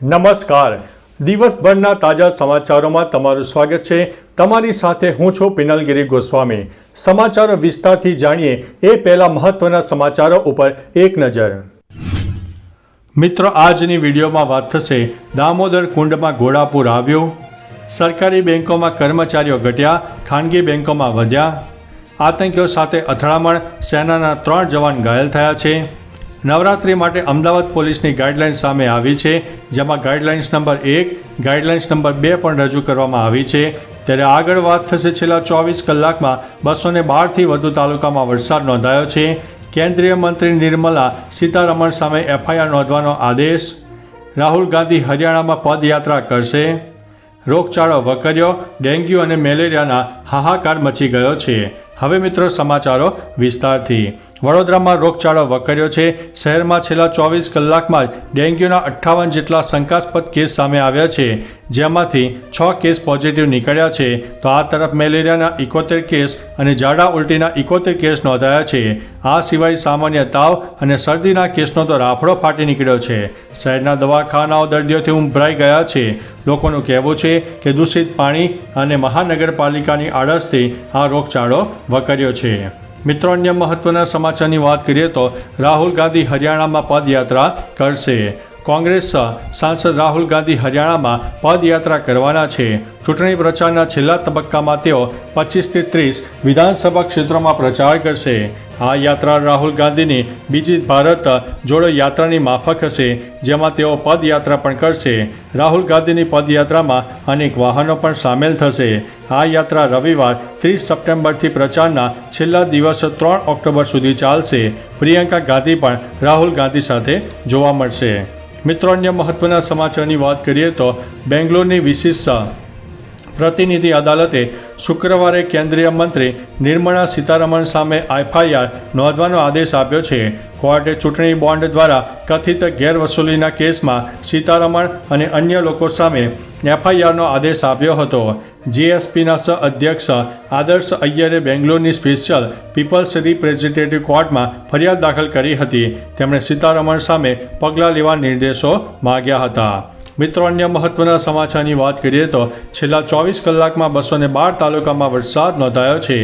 નમસ્કાર. દિવસભરના તાજા સમાચારોમાં તમારું સ્વાગત છે. તમારી સાથે હું છું પિનલગીરી ગોસ્વામી. સમાચારો વિસ્તારથી જાણીએ એ પહેલા મહત્વના સમાચારો ઉપર એક નજર. મિત્રો, આજની વિડીયોમાં વાત થશે દામોદર કુંડમાં ઘોડાપૂર આવ્યું, સરકારી બેંકોમાં કર્મચારીઓ ઘટ્યા, ખાનગી બેંકોમાં વધ્યા, આતંકીઓ સાથે અથડામણ, સેનાના 3 જવાન ઘાયલ થયા છે. નવરાત્રિ માટે અમદાવાદ પોલીસની ગાઈડલાઇન્સ સામે આવી છે, જેમાં ગાઈડલાઇન્સ નંબર 1, ગાઈડલાઇન્સ નંબર 2 પણ રજૂ કરવામાં આવી છે. ત્યારે આગળ વાત થશે છેલ્લા 24 કલાકમાં 212થી વધુ તાલુકામાં વરસાદ નોંધાયો છે. કેન્દ્રીય મંત્રી નિર્મલા સીતારમણ સામે FIR નોંધવાનો આદેશ. રાહુલ ગાંધી હરિયાણામાં પદયાત્રા કરશે. રોગચાળો વકર્યો, ડેન્ગ્યુ અને મેલેરિયાના હાહાકાર મચી ગયો છે. હવે મિત્રો સમાચારો વિસ્તારથી. વડોદરામાં રોગચાળો વકર્યો છે. શહેરમાં છેલ્લા 24 કલાકમાં જ ડેન્ગ્યુના 58 જેટલા શંકાસ્પદ કેસ સામે આવ્યા છે, જેમાંથી 6 કેસ પોઝિટિવ નીકળ્યા છે. તો આ તરફ મેલેરિયાના 71 કેસ અને ઝાડા ઉલટીના 71 કેસ નોંધાયા છે. આ સિવાય સામાન્ય તાવ અને શરદીના કેસનો તો રાફડો ફાટી નીકળ્યો છે. શહેરના દવાખાનાઓ દર્દીઓથી ઉભરાઈ ગયા છે. લોકોનું કહેવું છે કે દૂષિત પાણી અને મહાનગરપાલિકાની આડસથી આ રોગચાળો વકર્યો છે. મિત્રો, અન્ય મહત્વના સમાચારની વાત કરીએ તો રાહુલ ગાંધી હરિયાણામાં પદયાત્રા કરશે. કોંગ્રેસ સાંસદ રાહુલ ગાંધી હરિયાણામાં પદયાત્રા કરવાના છે. ચૂંટણી પ્રચારના છેલ્લા તબક્કામાં તેઓ 25થી 30 વિધાનસભા ક્ષેત્રોમાં પ્રચાર કરશે. આ યાત્રા રાહુલ ગાંધીની બીજી ભારત જોડો યાત્રાની માફક હશે, જેમાં તેઓ પદયાત્રા પણ કરશે. રાહુલ ગાંધીની પદયાત્રામાં અનેક વાહનો પણ સામેલ થશે. આ યાત્રા રવિવાર 30 સપ્ટેમ્બરથી પ્રચારના છેલ્લા દિવસ 3 ઓક્ટોબર સુધી ચાલશે. પ્રિયંકા ગાંધી પણ રાહુલ ગાંધી સાથે જોવા મળશે. મિત્રો, અન્ય મહત્વના સમાચારની વાત કરીએ તો બેંગ્લોરની વિશેષ પ્રતિનિધિ અદાલતે શુક્રવારે કેન્દ્રીય મંત્રી નિર્મલા સીતારમણ સામે FIR નોંધવાનો આદેશ આપ્યો છે. કોર્ટે ચૂંટણી બોન્ડ દ્વારા કથિત ગેરવસૂલીના કેસમાં સીતારમણ અને અન્ય લોકો સામે FIRનો આદેશ આપ્યો હતો. GSPના સહ-અધ્યક્ષ આદર્શ અય્યરે બેંગ્લોરની સ્પેશિયલ પીપલ્સ રિપ્રેઝેન્ટેટિવ કોર્ટમાં ફરિયાદ દાખલ કરી હતી. તેમણે સીતારમણ સામે પગલાં લેવા નિર્દેશો માગ્યા હતા. મિત્રો, અન્ય મહત્વના સમાચારની વાત કરીએ તો છેલ્લા 24 કલાકમાં 212 તાલુકામાં વરસાદ નોંધાયો છે.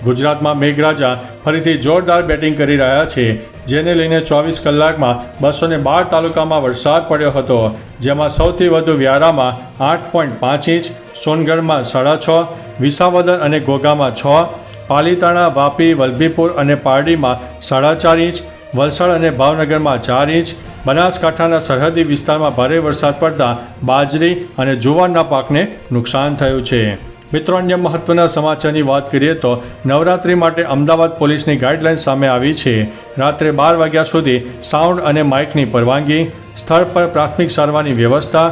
ગુજરાતમાં મેઘરાજા ફરીથી જોરદાર બેટિંગ કરી રહ્યા છે, જેને લઈને 24 કલાકમાં 212 તાલુકામાં વરસાદ પડ્યો હતો, જેમાં સૌથી વધુ વ્યારામાં 8.5 ઇંચ, સોનગઢમાં 6.5, વિસાવદર અને ઘોઘામાં 6, પાલીતાણા, વાપી, વલભીપુર અને પારડીમાં 4.5 ઇંચ, વલસાડ અને ભાવનગરમાં 4 ઇંચ, બનાસકાંઠાના સરહદી વિસ્તારમાં ભારે વરસાદ પડતા બાજરી અને જુવારના પાકને નુકસાન થયું છે. મિત્રો, અન્ય મહત્વના સમાચારની વાત કરીએ તો નવરાત્રિ માટે અમદાવાદ પોલીસની ગાઈડલાઇન સામે આવી છે. રાત્રે 12 વાગ્યા સુધી સાઉન્ડ અને માઇકની પરવાનગી, સ્થળ પર પ્રાથમિક સારવારની વ્યવસ્થા,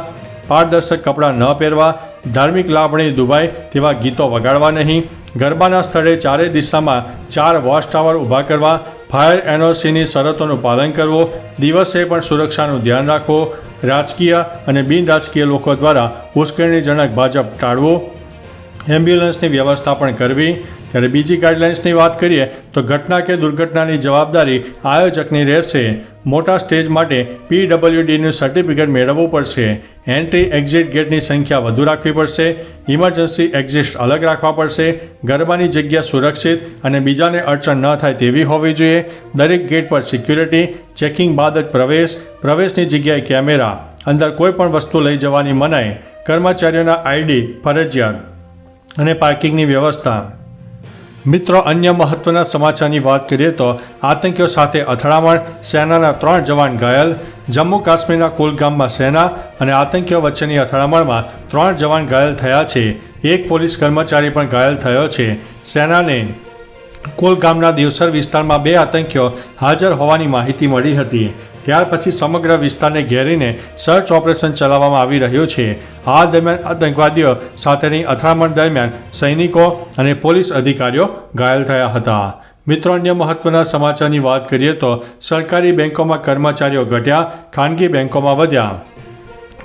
પારદર્શક કપડાં ન પહેરવા, ધાર્મિક લાગણી દુભાય તેવા ગીતો વગાડવા નહીં, ગરબાના સ્થળે ચારે દિશામાં 4 વોચ ટાવર ઊભા કરવા, ફાયર NOCની શરતોનું પાલન કરવું, દિવસે પણ સુરક્ષાનું ધ્યાન રાખવું, રાજકીય અને બિનરાજકીય લોકો દ્વારા ઉશ્કેરણીજનક ભાજપ ટાળવું, એમ્બ્યુલન્સની વ્યવસ્થા પણ કરવી. ત્યારે બીજી ગાઈડલાઇન્સની વાત કરીએ તો ઘટના કે દુર્ઘટનાની જવાબદારી આયોજકની રહેશે. મોટા સ્ટેજ માટે PWDનું સર્ટિફિકેટ મેળવવું પડશે. એન્ટ્રી એક્ઝિટ ગેટની સંખ્યા વધુ રાખવી પડશે. ઇમરજન્સી એક્ઝિટ અલગ રાખવા પડશે. ગરબાની જગ્યા સુરક્ષિત અને બીજાને અડચણ ન થાય તેવી હોવી જોઈએ. દરેક ગેટ પર સિક્યુરિટી ચેકિંગ બાદ જ પ્રવેશની જગ્યાએ કેમેરા, અંદર કોઈ પણ વસ્તુ લઈ જવાની મનાઈ, કર્મચારીઓના ID ફરજિયાત અને પાર્કિંગની વ્યવસ્થા. મિત્રો, અન્ય મહત્વના સમાચારની વાત કરીએ તો આતંકીઓ સાથે અથડામણ, સેનાના 3 જવાન ઘાયલ. જમ્મુ કાશ્મીરના કુલગામમાં સેના અને આતંકીઓ વચ્ચેની અથડામણમાં 3 જવાન ઘાયલ થયા છે. એક પોલીસ કર્મચારી પણ ઘાયલ થયો છે. સેનાને કુલગામના દિવસર વિસ્તારમાં 2 આતંકીઓ હાજર હોવાની માહિતી મળી હતી. ત્યાર પછી સમગ્ર વિસ્તારને ઘેરીને સર્ચ ઓપરેશન ચલાવવામાં આવી રહ્યું છે. આ દરમિયાન આતંકવાદીઓ સાથેની અથડામણ દરમિયાન સૈનિકો અને પોલીસ અધિકારીઓ ઘાયલ થયા હતા. મિત્રો, અન્ય મહત્વના સમાચારની વાત કરીએ તો સરકારી બેંકોમાં કર્મચારીઓ ઘટ્યા, ખાનગી બેંકોમાં વધ્યા.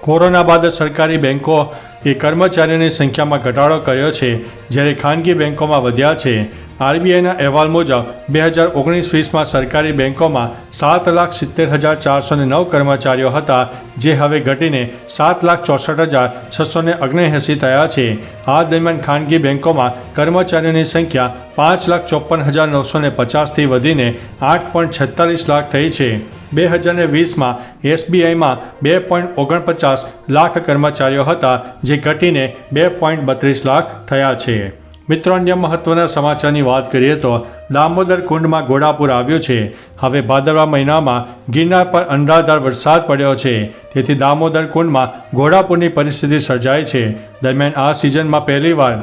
કોરોના બાદ સરકારી બેંકો એ કર્મચારીઓની સંખ્યામાં ઘટાડો કર્યો છે, જ્યારે ખાનગી બેંકોમાં વધ્યા છે. આરબીઆઈના અહેવાલ મુજબ 2019-20માં સરકારી બેંકોમાં 7,70,409 કર્મચારીઓ હતા, જે હવે ઘટીને 7,64,679 થયા છે. આ દરમિયાન ખાનગી બેંકોમાં કર્મચારીઓની સંખ્યા 5,54,950થી વધીને 8.46 લાખ થઈ છે. 2020માં એસબીઆઈમાં 2.49 લાખ કર્મચારીઓ હતા, જે ઘટીને 2.32 લાખ થયા છે. મિત્રો, અન્ય મહત્વના સમાચારની વાત કરીએ તો દામોદર કુંડમાં ઘોડાપૂર આવ્યું છે. હવે ભાદરવા મહિનામાં ગિરનાર પર અનરાધાર વરસાદ પડ્યો છે, તેથી દામોદર કુંડમાં ઘોડાપૂરની પરિસ્થિતિ સર્જાઈ છે. દરમિયાન આ સિઝનમાં પહેલીવાર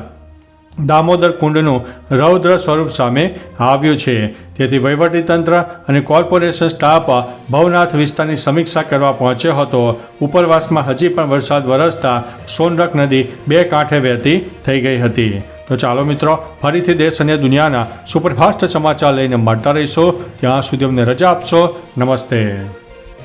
દામોદર કુંડનું રૌદ્ર સ્વરૂપ સામે આવ્યું છે, તેથી વહીવટીતંત્ર અને કોર્પોરેશન સ્ટાફ ભવનાથ વિસ્તારની સમીક્ષા કરવા પહોંચ્યો હતો. ઉપરવાસમાં હજી પણ વરસાદ વરસતા સોનરખ નદી બે કાંઠે વહેતી થઈ ગઈ હતી. તો ચાલો મિત્રો, ફરીથી દેશ અને દુનિયાના સુપરફાસ્ટ સમાચાર લઈને મળતા રહીશો. ત્યાં સુધી અમને રજા આપશો. નમસ્તે.